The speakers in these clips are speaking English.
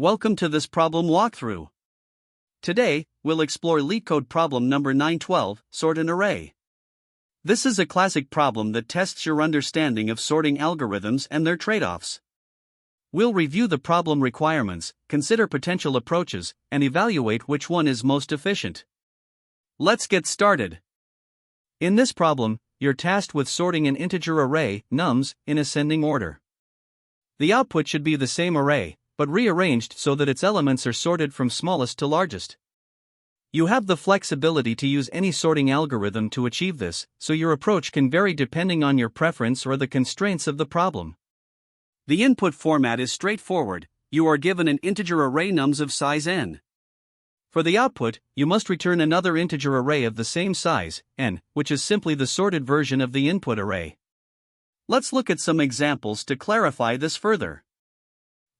Welcome to this problem walkthrough. Today, we'll explore LeetCode problem number 912, sort an array. This is a classic problem that tests your understanding of sorting algorithms and their trade-offs. We'll review the problem requirements, consider potential approaches, and evaluate which one is most efficient. Let's get started. In this problem, you're tasked with sorting an integer array, nums, in ascending order. The output should be the same array, but rearranged so that its elements are sorted from smallest to largest. You have the flexibility to use any sorting algorithm to achieve this, so your approach can vary depending on your preference or the constraints of the problem. The input format is straightforward. You are given an integer array nums of size n. For the output, you must return another integer array of the same size, n, which is simply the sorted version of the input array. Let's look at some examples to clarify this further.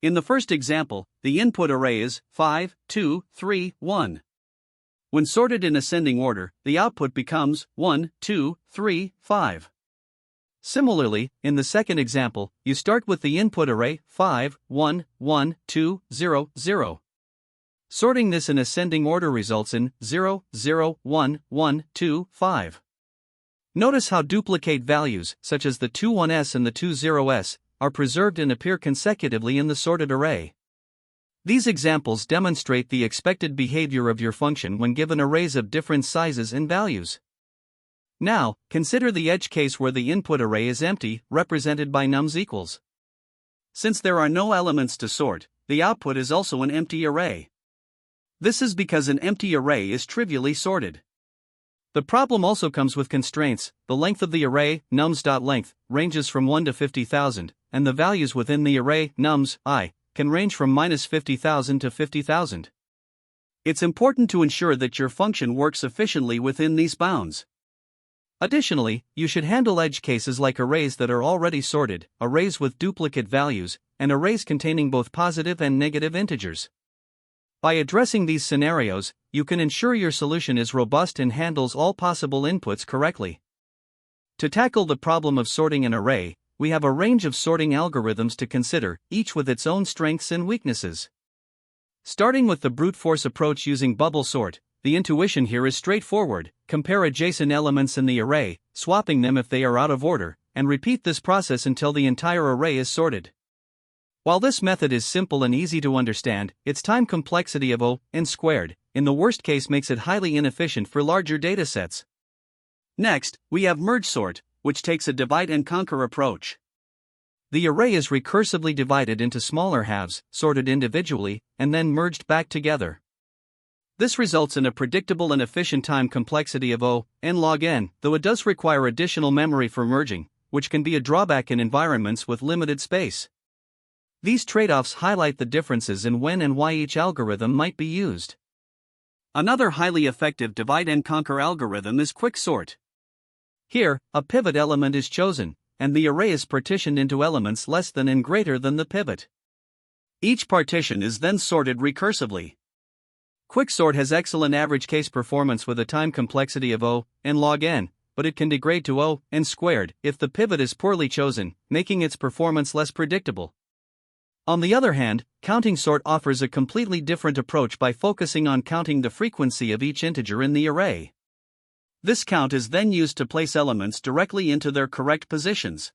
In the first example, the input array is 5, 2, 3, 1. When sorted in ascending order, the output becomes 1, 2, 3, 5. Similarly, in the second example, you start with the input array 5, 1, 1, 2, 0, 0. Sorting this in ascending order results in 0, 0, 1, 1, 2, 5. Notice how duplicate values, such as the 2 1s and the 2 0s, are preserved and appear consecutively in the sorted array. These examples demonstrate the expected behavior of your function when given arrays of different sizes and values. Now, consider the edge case where the input array is empty, represented by nums equals. Since there are no elements to sort, the output is also an empty array. This is because an empty array is trivially sorted. The problem also comes with constraints. The length of the array, nums.length, ranges from 1 to 50,000, and the values within the array, nums, I, can range from -50,000 to 50,000. It's important to ensure that your function works efficiently within these bounds. Additionally, you should handle edge cases like arrays that are already sorted, arrays with duplicate values, and arrays containing both positive and negative integers. By addressing these scenarios, you can ensure your solution is robust and handles all possible inputs correctly. To tackle the problem of sorting an array, we have a range of sorting algorithms to consider, each with its own strengths and weaknesses. Starting with the brute force approach using bubble sort, the intuition here is straightforward. Compare adjacent elements in the array, swapping them if they are out of order, and repeat this process until the entire array is sorted. While this method is simple and easy to understand, its time complexity of n squared, in the worst case, makes it highly inefficient for larger datasets. Next, we have merge sort, which takes a divide and conquer approach. The array is recursively divided into smaller halves, sorted individually, and then merged back together. This results in a predictable and efficient time complexity of n log n, though it does require additional memory for merging, which can be a drawback in environments with limited space. These trade-offs highlight the differences in when and why each algorithm might be used. Another highly effective divide and conquer algorithm is quicksort. Here, a pivot element is chosen, and the array is partitioned into elements less than and greater than the pivot. Each partition is then sorted recursively. Quicksort has excellent average case performance with a time complexity of n log n, but it can degrade to n squared if the pivot is poorly chosen, making its performance less predictable. On the other hand, counting sort offers a completely different approach by focusing on counting the frequency of each integer in the array. This count is then used to place elements directly into their correct positions.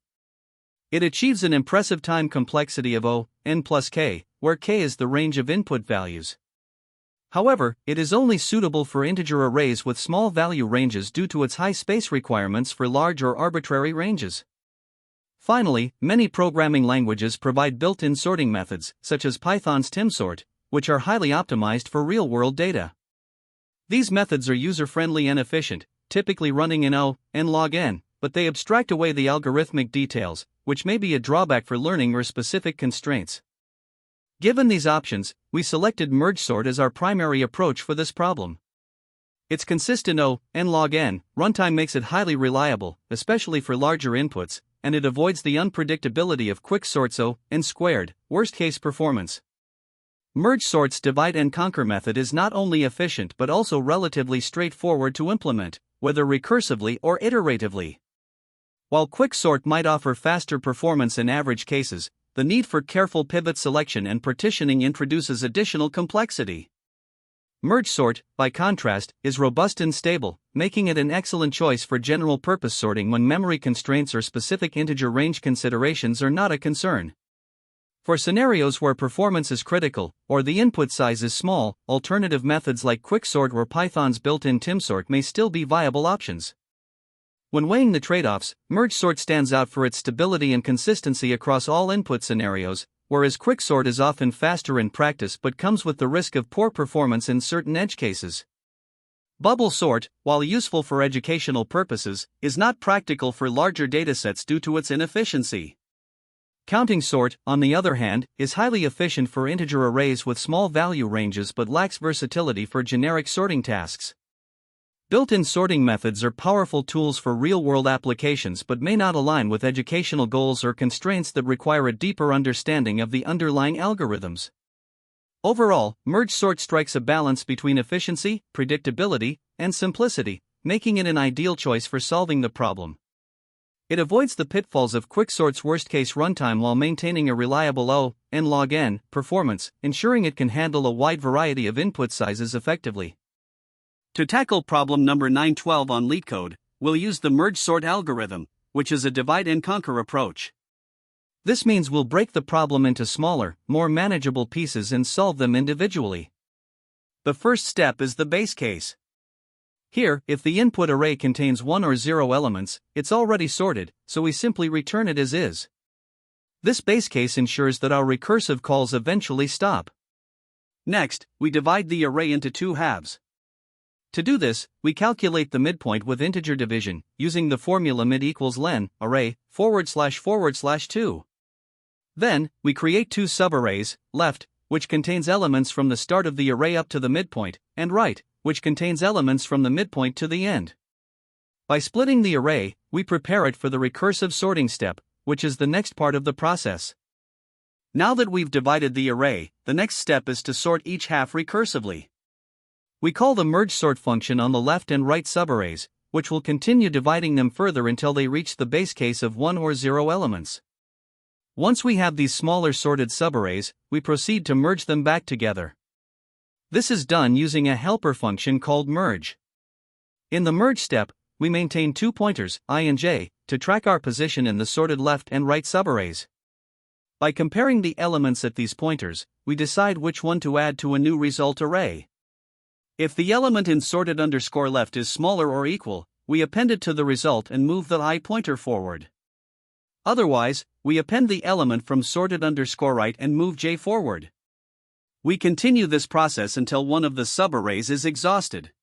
It achieves an impressive time complexity of n plus k, where k is the range of input values. However, it is only suitable for integer arrays with small value ranges due to its high space requirements for large or arbitrary ranges. Finally, many programming languages provide built-in sorting methods, such as Python's timsort, which are highly optimized for real-world data. These methods are user-friendly and efficient, typically running in n log n, but they abstract away the algorithmic details, which may be a drawback for learning or specific constraints. Given these options, we selected merge sort as our primary approach for this problem. Its consistent n log n runtime makes it highly reliable, especially for larger inputs, and it avoids the unpredictability of quicksort's n squared, worst-case performance. Merge sort's divide and conquer method is not only efficient but also relatively straightforward to implement, whether recursively or iteratively. While quicksort might offer faster performance in average cases, the need for careful pivot selection and partitioning introduces additional complexity. Merge sort, by contrast, is robust and stable, making it an excellent choice for general-purpose sorting when memory constraints or specific integer range considerations are not a concern. For scenarios where performance is critical, or the input size is small, alternative methods like quicksort or Python's built-in timsort may still be viable options. When weighing the trade-offs, merge sort stands out for its stability and consistency across all input scenarios, whereas quicksort is often faster in practice but comes with the risk of poor performance in certain edge cases. Bubble sort, while useful for educational purposes, is not practical for larger datasets due to its inefficiency. Counting sort, on the other hand, is highly efficient for integer arrays with small value ranges but lacks versatility for generic sorting tasks. Built-in sorting methods are powerful tools for real-world applications but may not align with educational goals or constraints that require a deeper understanding of the underlying algorithms. Overall, merge sort strikes a balance between efficiency, predictability, and simplicity, making it an ideal choice for solving the problem. It avoids the pitfalls of quicksort's worst-case runtime while maintaining a reliable O(n log n) performance, ensuring it can handle a wide variety of input sizes effectively. To tackle problem number 912 on LeetCode, we'll use the merge sort algorithm, which is a divide-and-conquer approach. This means we'll break the problem into smaller, more manageable pieces and solve them individually. The first step is the base case. Here, if the input array contains 1 or 0 elements, it's already sorted, so we simply return it as is. This base case ensures that our recursive calls eventually stop. Next, we divide the array into two halves. To do this, we calculate the midpoint with integer division, using the formula mid equals len, array, //2. Then, we create two subarrays, left, which contains elements from the start of the array up to the midpoint, and right, which contains elements from the midpoint to the end. By splitting the array, we prepare it for the recursive sorting step, which is the next part of the process. Now that we've divided the array, the next step is to sort each half recursively. We call the merge sort function on the left and right subarrays, which will continue dividing them further until they reach the base case of 1 or 0 elements. Once we have these smaller sorted subarrays, we proceed to merge them back together. This is done using a helper function called merge. In the merge step, we maintain two pointers, I and j, to track our position in the sorted left and right subarrays. By comparing the elements at these pointers, we decide which one to add to a new result array. If the element in sorted_left is smaller or equal, we append it to the result and move the I pointer forward. Otherwise, we append the element from sorted_right and move j forward. We continue this process until one of the subarrays is exhausted.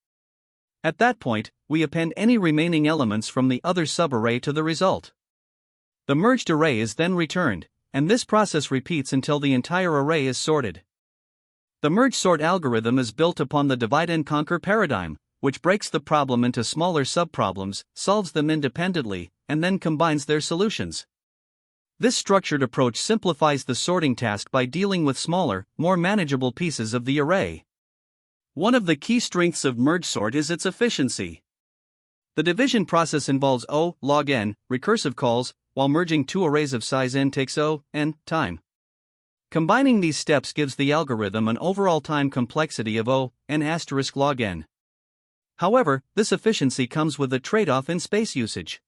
At that point, we append any remaining elements from the other subarray to the result. The merged array is then returned, and this process repeats until the entire array is sorted. The merge sort algorithm is built upon the divide-and-conquer paradigm, which breaks the problem into smaller subproblems, solves them independently, and then combines their solutions. This structured approach simplifies the sorting task by dealing with smaller, more manageable pieces of the array. One of the key strengths of merge sort is its efficiency. The division process involves O log n recursive calls, while merging two arrays of size n takes O(n) time. Combining these steps gives the algorithm an overall time complexity of O(n** log n. However, this efficiency comes with a trade-off in space usage.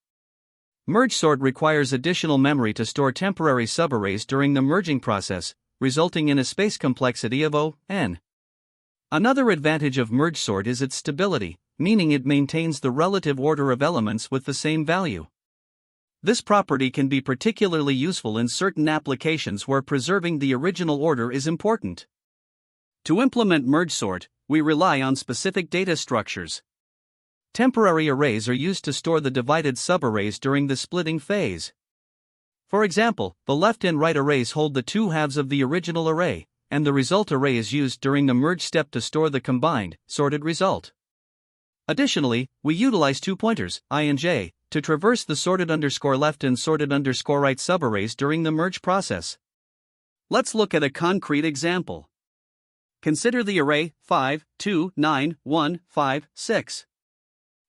Merge sort requires additional memory to store temporary subarrays during the merging process, resulting in a space complexity of O(n). Another advantage of merge sort is its stability, meaning it maintains the relative order of elements with the same value. This property can be particularly useful in certain applications where preserving the original order is important. To implement merge sort, we rely on specific data structures. Temporary arrays are used to store the divided subarrays during the splitting phase. For example, the left and right arrays hold the two halves of the original array, and the result array is used during the merge step to store the combined, sorted result. Additionally, we utilize two pointers, I and j, to traverse the sorted_left and sorted_right subarrays during the merge process. Let's look at a concrete example. Consider the array 5, 2, 9, 1, 5, 6.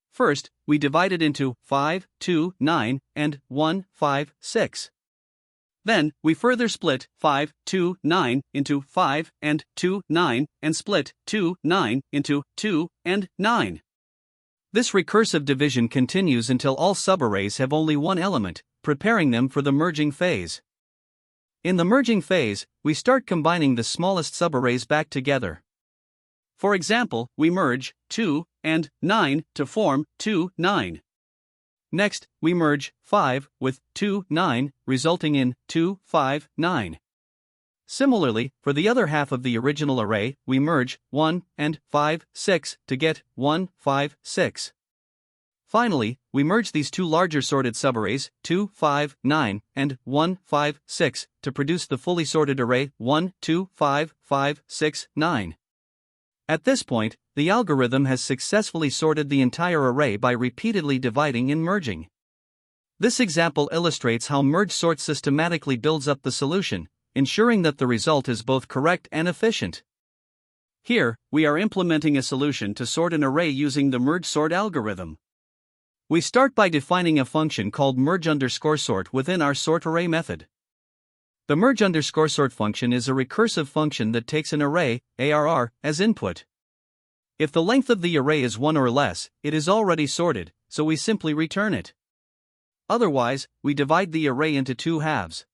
First, we divide it into 5, 2, 9, and 1, 5, 6. Then, we further split 5, 2, 9 into 5 and 2, 9, and split 2, 9 into 2 and 9. This recursive division continues until all subarrays have only one element, preparing them for the merging phase. In the merging phase, we start combining the smallest subarrays back together. For example, we merge 2 and 9 to form 2, 9. Next, we merge 5 with 2, 9, resulting in 2, 5, 9. Similarly, for the other half of the original array, we merge 1 and 5, 6 to get 1, 5, 6. Finally, we merge these two larger sorted subarrays, 2, 5, 9, and 1, 5, 6, to produce the fully sorted array 1, 2, 5, 5, 6, 9. At this point, the algorithm has successfully sorted the entire array by repeatedly dividing and merging. This example illustrates how merge sort systematically builds up the solution, ensuring that the result is both correct and efficient. Here, we are implementing a solution to sort an array using the merge sort algorithm. We start by defining a function called merge_sort within our sortArray method. The merge_sort function is a recursive function that takes an array, ARR, as input. If the length of the array is 1 or less, it is already sorted, so we simply return it. Otherwise, we divide the array into two halves.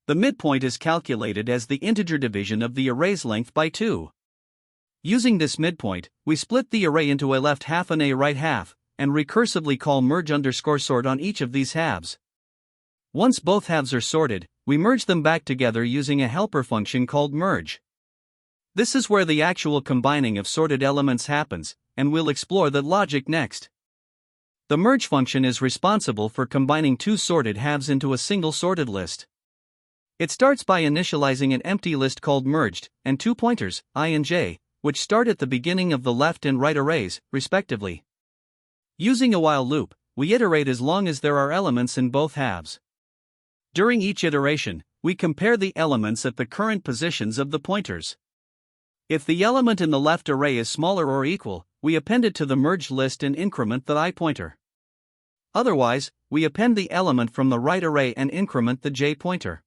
The midpoint is calculated as the integer division of the array's length by 2. Using this midpoint, we split the array into a left half and a right half, and recursively call merge_sort on each of these halves. Once both halves are sorted, we merge them back together using a helper function called merge. This is where the actual combining of sorted elements happens, and we'll explore that logic next. The merge function is responsible for combining two sorted halves into a single sorted list. It starts by initializing an empty list called merged, and two pointers, I and j, which start at the beginning of the left and right arrays, respectively. Using a while loop, we iterate as long as there are elements in both halves. During each iteration, we compare the elements at the current positions of the pointers. If the element in the left array is smaller or equal, we append it to the merged list and increment the I pointer. Otherwise, we append the element from the right array and increment the j pointer.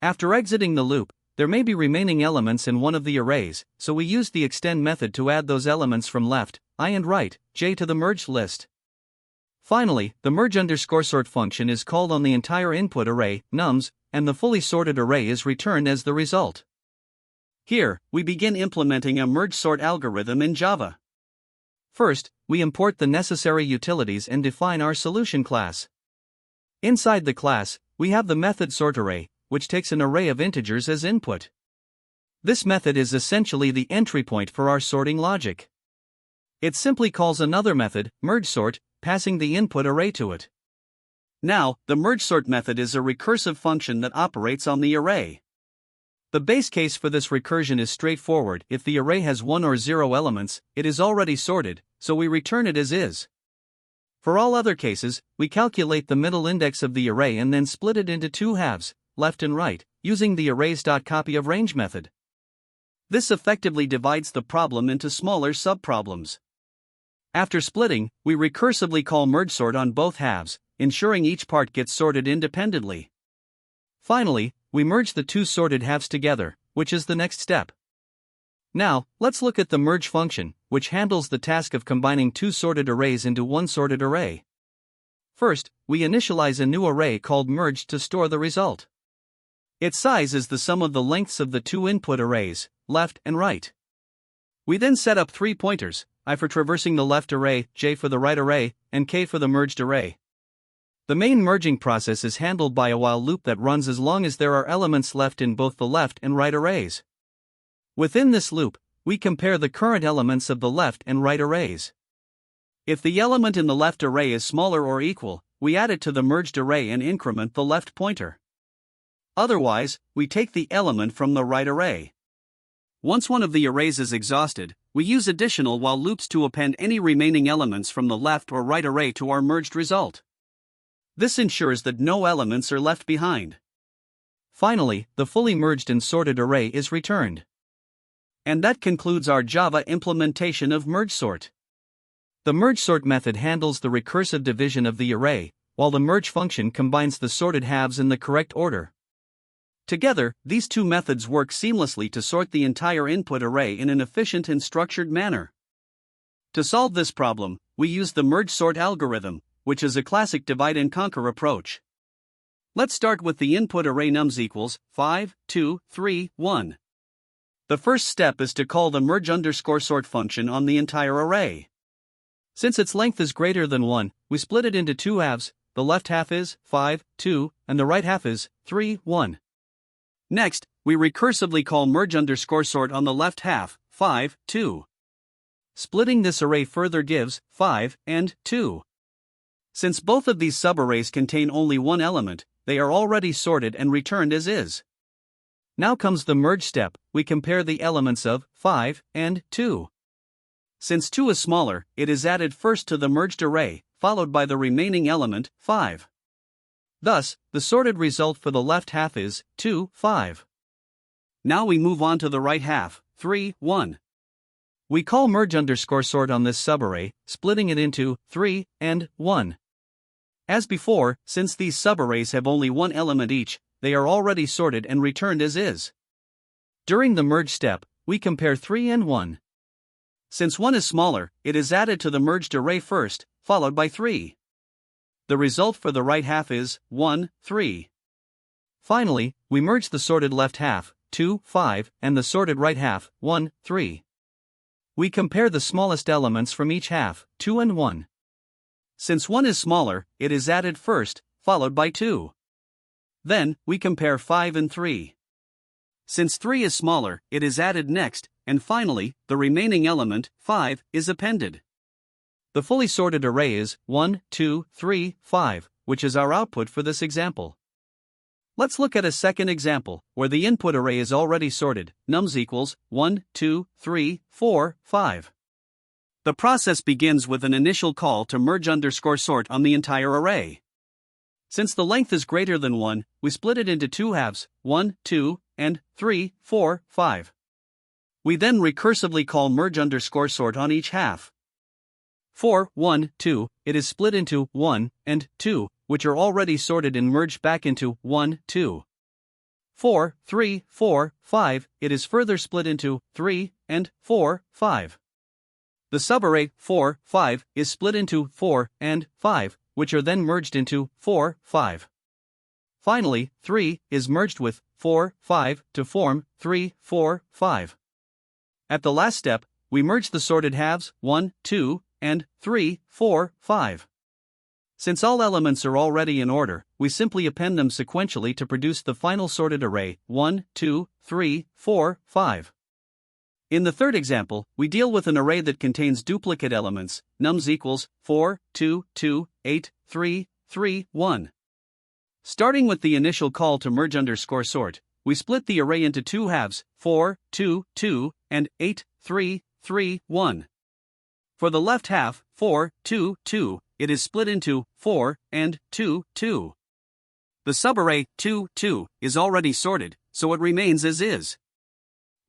After exiting the loop, there may be remaining elements in one of the arrays, so we use the extend method to add those elements from left, I and right, j to the merged list. Finally, the merge_sort function is called on the entire input array, nums, and the fully sorted array is returned as the result. Here, we begin implementing a merge sort algorithm in Java. First, we import the necessary utilities and define our solution class. Inside the class, we have the method sortArray, which takes an array of integers as input. This method is essentially the entry point for our sorting logic. It simply calls another method, mergeSort, passing the input array to it. Now, the mergeSort method is a recursive function that operates on the array. The base case for this recursion is straightforward. If the array has 1 or 0 elements, it is already sorted, so we return it as is. For all other cases, we calculate the middle index of the array and then split it into two halves, left and right, using the arrays.copyOfRange method. This effectively divides the problem into smaller subproblems. After splitting, we recursively call mergeSort on both halves, ensuring each part gets sorted independently. Finally, we merge the two sorted halves together, which is the next step. Now, let's look at the merge function, which handles the task of combining two sorted arrays into one sorted array. First, we initialize a new array called merged to store the result. Its size is the sum of the lengths of the two input arrays, left and right. We then set up 3 pointers, I for traversing the left array, j for the right array, and k for the merged array. The main merging process is handled by a while loop that runs as long as there are elements left in both the left and right arrays. Within this loop, we compare the current elements of the left and right arrays. If the element in the left array is smaller or equal, we add it to the merged array and increment the left pointer. Otherwise, we take the element from the right array. Once one of the arrays is exhausted, we use additional while loops to append any remaining elements from the left or right array to our merged result. This ensures that no elements are left behind. Finally, the fully merged and sorted array is returned. And that concludes our Java implementation of mergeSort. The mergeSort method handles the recursive division of the array, while the merge function combines the sorted halves in the correct order. Together, these two methods work seamlessly to sort the entire input array in an efficient and structured manner. To solve this problem, we use the merge sort algorithm, which is a classic divide and conquer approach. Let's start with the input array nums equals 5, 2, 3, 1. The first step is to call the merge_sort function on the entire array. Since its length is greater than 1, we split it into two halves. The left half is 5, 2, and the right half is 3, 1. Next, we recursively call merge_sort on the left half, 5, 2. Splitting this array further gives 5 and 2. Since both of these subarrays contain only one element, they are already sorted and returned as is. Now comes the merge step. We compare the elements of 5 and 2. Since 2 is smaller, it is added first to the merged array, followed by the remaining element, 5. Thus, the sorted result for the left half is 2, 5. Now we move on to the right half, 3, 1. We call merge_sort on this subarray, splitting it into 3 and 1. As before, since these subarrays have only one element each, they are already sorted and returned as is. During the merge step, we compare 3 and 1. Since 1 is smaller, it is added to the merged array first, followed by 3. The result for the right half is 1, 3. Finally, we merge the sorted left half, 2, 5, and the sorted right half, 1, 3. We compare the smallest elements from each half, 2 and 1. Since 1 is smaller, it is added first, followed by 2. Then, we compare 5 and 3. Since 3 is smaller, it is added next, and finally, the remaining element, 5, is appended. The fully sorted array is 1, 2, 3, 5, which is our output for this example. Let's look at a second example, where the input array is already sorted, nums equals 1, 2, 3, 4, 5. The process begins with an initial call to merge_sort on the entire array. Since the length is greater than 1, we split it into two halves, 1, 2, and 3, 4, 5. We then recursively call merge_sort on each half. For 1, 2, it is split into 1 and 2, which are already sorted and merged back into 1, 2. For 3, 4, 5, it is further split into 3 and 4, 5. The subarray 4, 5 is split into 4 and 5, which are then merged into 4, 5. Finally, 3 is merged with 4, 5 to form 3, 4, 5. At the last step, we merge the sorted halves 1, 2, and 3, 4, 5. Since all elements are already in order, we simply append them sequentially to produce the final sorted array 1, 2, 3, 4, 5. In the third example, we deal with an array that contains duplicate elements, nums equals 4, 2, 2, 8, 3, 3, 1. Starting with the initial call to merge_sort, we split the array into two halves, 4, 2, 2, and 8, 3, 3, 1. For the left half, 4, 2, 2, it is split into 4 and 2, 2. The subarray 2, 2 is already sorted, so it remains as is.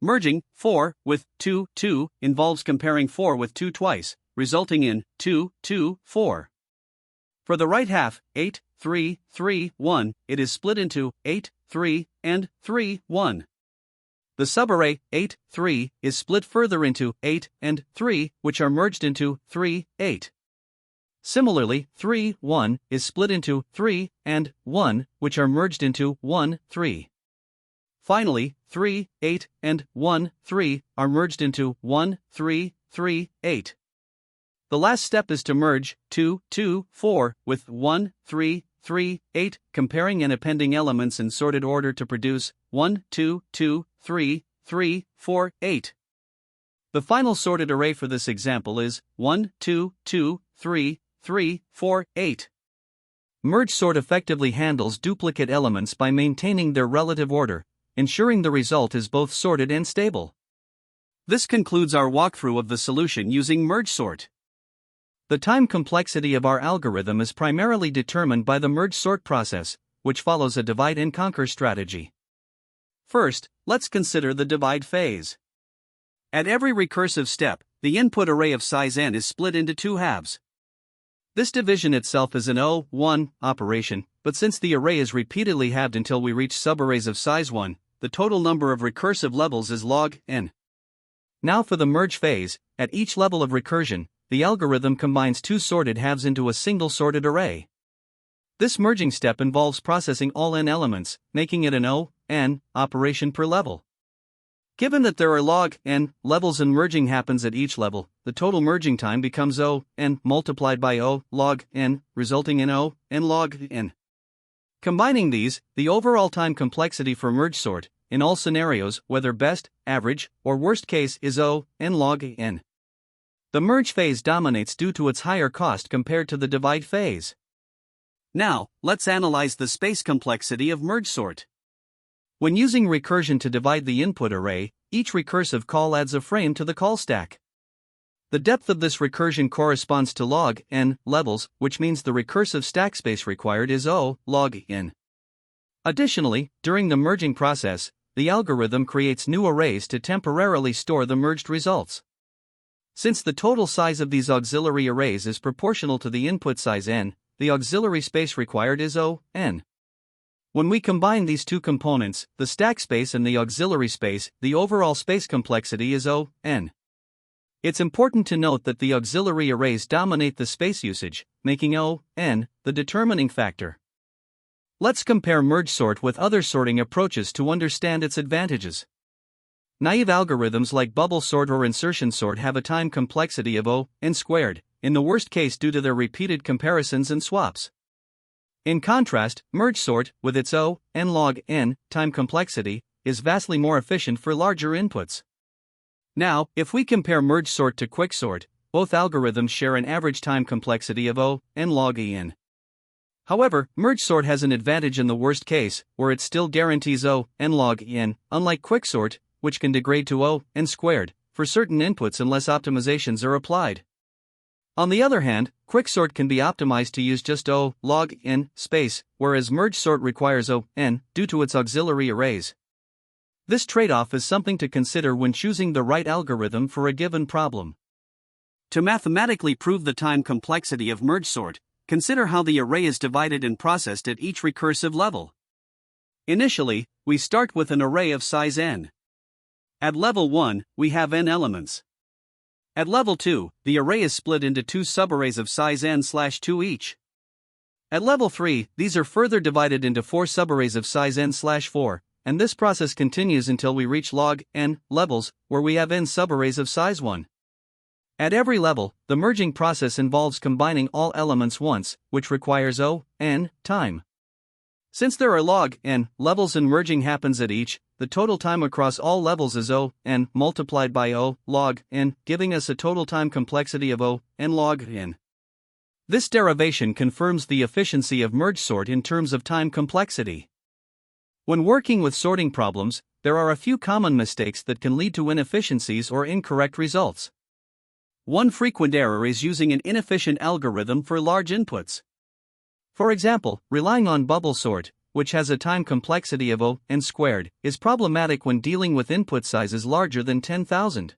Merging 4 with 2, 2 involves comparing 4 with 2 twice, resulting in 2, 2, 4. For the right half, 8, 3, 3, 1, it is split into 8, 3, and 3, 1. The subarray 8, 3 is split further into 8 and 3, which are merged into 3, 8. Similarly, 3, 1 is split into 3 and 1, which are merged into 1, 3. Finally, 3, 8, and 1, 3 are merged into 1, 3, 3, 8. The last step is to merge 2, 2, 4 with 1, 3, 3, 8, comparing and appending elements in sorted order to produce 1, 2, 2, 3, 3, 4, 8. The final sorted array for this example is 1, 2, 2, 3, 3, 4, 8. Merge sort effectively handles duplicate elements by maintaining their relative order, ensuring the result is both sorted and stable. This concludes our walkthrough of the solution using merge sort. The time complexity of our algorithm is primarily determined by the merge sort process, which follows a divide and conquer strategy. First, let's consider the divide phase. At every recursive step, the input array of size n is split into two halves. This division itself is an O(1) operation, but since the array is repeatedly halved until we reach subarrays of size 1, the total number of recursive levels is log n. Now for the merge phase, at each level of recursion, the algorithm combines two sorted halves into a single sorted array. This merging step involves processing all n elements, making it an O(n) operation per level. Given that there are log n levels and merging happens at each level, the total merging time becomes O(n) multiplied by O log n, resulting in O(n) log n. Combining these, the overall time complexity for merge sort, in all scenarios, whether best, average, or worst case, is O(n) log n. The merge phase dominates due to its higher cost compared to the divide phase. Now, let's analyze the space complexity of merge sort. When using recursion to divide the input array, each recursive call adds a frame to the call stack. The depth of this recursion corresponds to log n levels, which means the recursive stack space required is O log n. Additionally, during the merging process, the algorithm creates new arrays to temporarily store the merged results. Since the total size of these auxiliary arrays is proportional to the input size n, the auxiliary space required is O(n). When we combine these two components, the stack space and the auxiliary space, the overall space complexity is O(n). It's important to note that the auxiliary arrays dominate the space usage, making O(n) the determining factor. Let's compare merge sort with other sorting approaches to understand its advantages. Naive algorithms like bubble sort or insertion sort have a time complexity of O(n squared, in the worst case due to their repeated comparisons and swaps. In contrast, merge sort, with its O(n log n time complexity, is vastly more efficient for larger inputs. Now, if we compare merge sort to quicksort, both algorithms share an average time complexity of O(n log n. However, merge sort has an advantage in the worst case, where it still guarantees O(n log n, unlike quicksort, which can degrade to O(n squared for certain inputs unless optimizations are applied. On the other hand, quicksort can be optimized to use just O log n space, whereas merge sort requires O(n) due to its auxiliary arrays. This trade-off is something to consider when choosing the right algorithm for a given problem. To mathematically prove the time complexity of merge sort, consider how the array is divided and processed at each recursive level. Initially, we start with an array of size n. At level 1, we have n elements. At level 2, the array is split into two subarrays of size n/2 each. At level 3, these are further divided into four subarrays of size n/4, and this process continues until we reach log n levels, where we have n subarrays of size 1. At every level, the merging process involves combining all elements once, which requires O(n) time. Since there are log n levels and merging happens at each, the total time across all levels is O(n) multiplied by O log n, giving us a total time complexity of O(n log n. This derivation confirms the efficiency of merge sort in terms of time complexity. When working with sorting problems, there are a few common mistakes that can lead to inefficiencies or incorrect results. One frequent error is using an inefficient algorithm for large inputs. For example, relying on bubble sort, which has a time complexity of O(n squared, is problematic when dealing with input sizes larger than 10,000.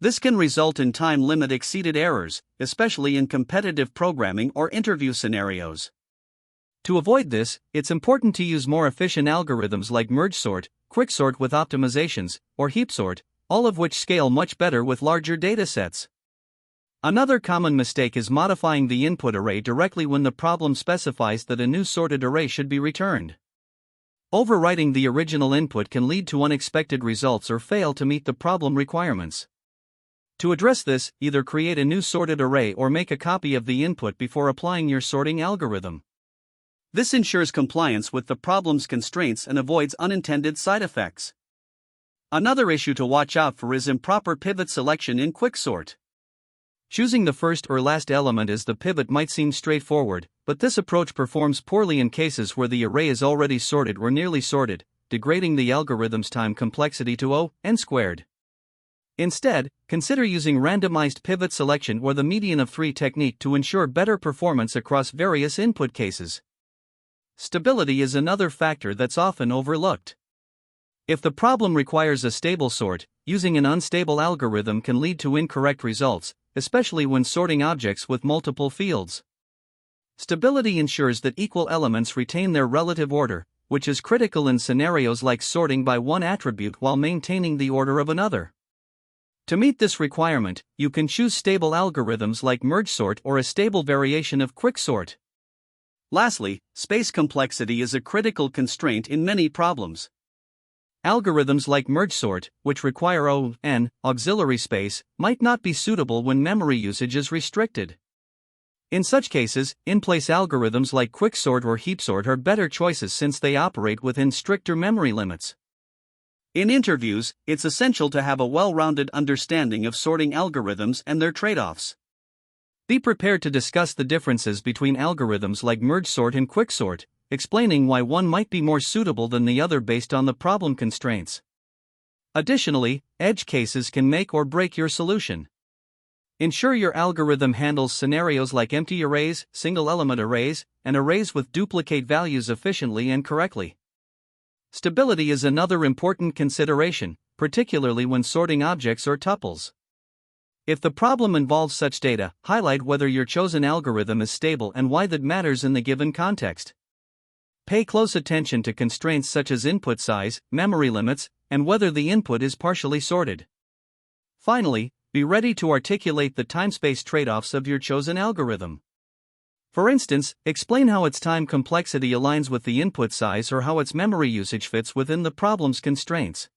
This can result in time limit exceeded errors, especially in competitive programming or interview scenarios. To avoid this, it's important to use more efficient algorithms like merge sort, quicksort with optimizations, or heap sort, all of which scale much better with larger datasets. Another common mistake is modifying the input array directly when the problem specifies that a new sorted array should be returned. Overwriting the original input can lead to unexpected results or fail to meet the problem requirements. To address this, either create a new sorted array or make a copy of the input before applying your sorting algorithm. This ensures compliance with the problem's constraints and avoids unintended side effects. Another issue to watch out for is improper pivot selection in quicksort. Choosing the first or last element as the pivot might seem straightforward, but this approach performs poorly in cases where the array is already sorted or nearly sorted, degrading the algorithm's time complexity to O(n squared). Instead, consider using randomized pivot selection or the median of 3 technique to ensure better performance across various input cases. Stability is another factor that's often overlooked. If the problem requires a stable sort, using an unstable algorithm can lead to incorrect results, especially when sorting objects with multiple fields. Stability ensures that equal elements retain their relative order, which is critical in scenarios like sorting by one attribute while maintaining the order of another. To meet this requirement, you can choose stable algorithms like merge sort or a stable variation of quicksort. Lastly, space complexity is a critical constraint in many problems. Algorithms like merge sort, which require O(n) auxiliary space, might not be suitable when memory usage is restricted. In such cases, in-place algorithms like quicksort or heap sort are better choices since they operate within stricter memory limits. In interviews, it's essential to have a well-rounded understanding of sorting algorithms and their trade-offs. Be prepared to discuss the differences between algorithms like merge sort and quicksort, explaining why one might be more suitable than the other based on the problem constraints. Additionally, edge cases can make or break your solution. Ensure your algorithm handles scenarios like empty arrays, single-element arrays, and arrays with duplicate values efficiently and correctly. Stability is another important consideration, particularly when sorting objects or tuples. If the problem involves such data, highlight whether your chosen algorithm is stable and why that matters in the given context. Pay close attention to constraints such as input size, memory limits, and whether the input is partially sorted. Finally, be ready to articulate the time-space trade-offs of your chosen algorithm. For instance, explain how its time complexity aligns with the input size or how its memory usage fits within the problem's constraints.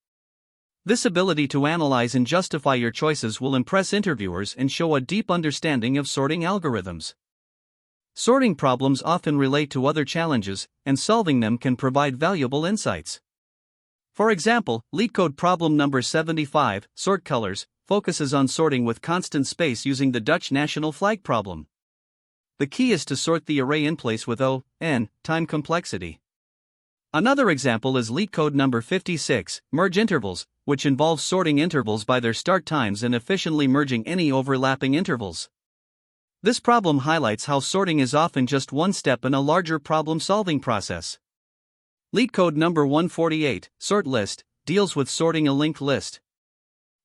This ability to analyze and justify your choices will impress interviewers and show a deep understanding of sorting algorithms. Sorting problems often relate to other challenges, and solving them can provide valuable insights. For example, LeetCode problem number 75, sort colors, focuses on sorting with constant space using the Dutch national flag problem. The key is to sort the array in place with O(n) time complexity. Another example is LeetCode number 56, merge intervals, which involves sorting intervals by their start times and efficiently merging any overlapping intervals. This problem highlights how sorting is often just one step in a larger problem-solving process. LeetCode number 148, sort list, deals with sorting a linked list.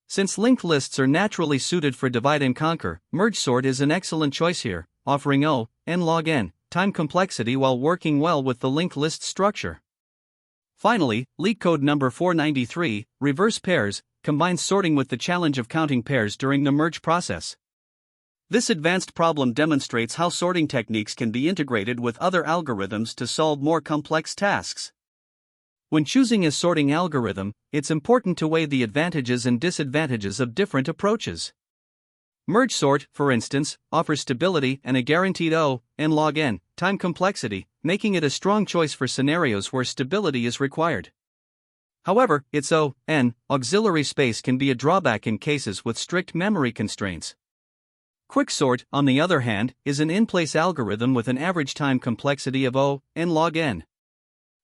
Since linked lists are naturally suited for divide and conquer, merge sort is an excellent choice here, offering O(n) log n time complexity while working well with the linked list structure. Finally, LeetCode number 493, reverse pairs, combines sorting with the challenge of counting pairs during the merge process. This advanced problem demonstrates how sorting techniques can be integrated with other algorithms to solve more complex tasks. When choosing a sorting algorithm, it's important to weigh the advantages and disadvantages of different approaches. Merge sort, for instance, offers stability and a guaranteed O(n) log n time complexity, making it a strong choice for scenarios where stability is required. However, its O(n) auxiliary space can be a drawback in cases with strict memory constraints. Quicksort, on the other hand, is an in-place algorithm with an average time complexity of O(n) log n.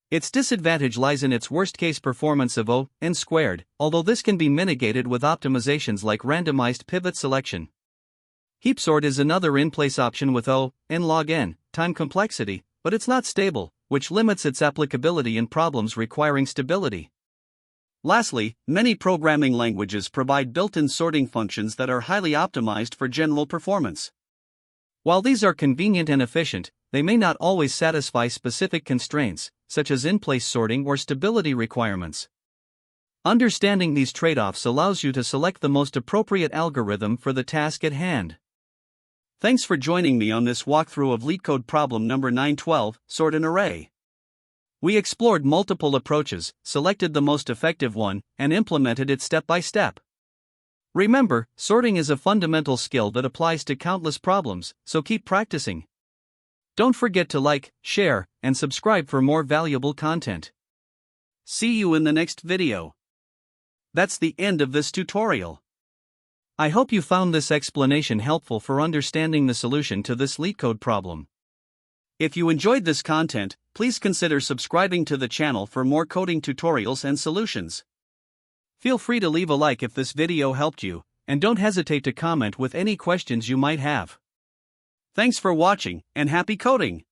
Its disadvantage lies in its worst-case performance of O(n) squared, although this can be mitigated with optimizations like randomized pivot selection. Heap sort is another in-place option with O(n) log n time complexity, but it's not stable, which limits its applicability in problems requiring stability. Lastly, many programming languages provide built-in sorting functions that are highly optimized for general performance. While these are convenient and efficient, they may not always satisfy specific constraints, such as in-place sorting or stability requirements. Understanding these trade-offs allows you to select the most appropriate algorithm for the task at hand. Thanks for joining me on this walkthrough of LeetCode problem number 912, sort an array. We explored multiple approaches, selected the most effective one, and implemented it step by step. Remember, sorting is a fundamental skill that applies to countless problems, so keep practicing. Don't forget to like, share, and subscribe for more valuable content. See you in the next video. That's the end of this tutorial. I hope you found this explanation helpful for understanding the solution to this LeetCode problem. If you enjoyed this content, please consider subscribing to the channel for more coding tutorials and solutions. Feel free to leave a like if this video helped you, and don't hesitate to comment with any questions you might have. Thanks for watching, and happy coding!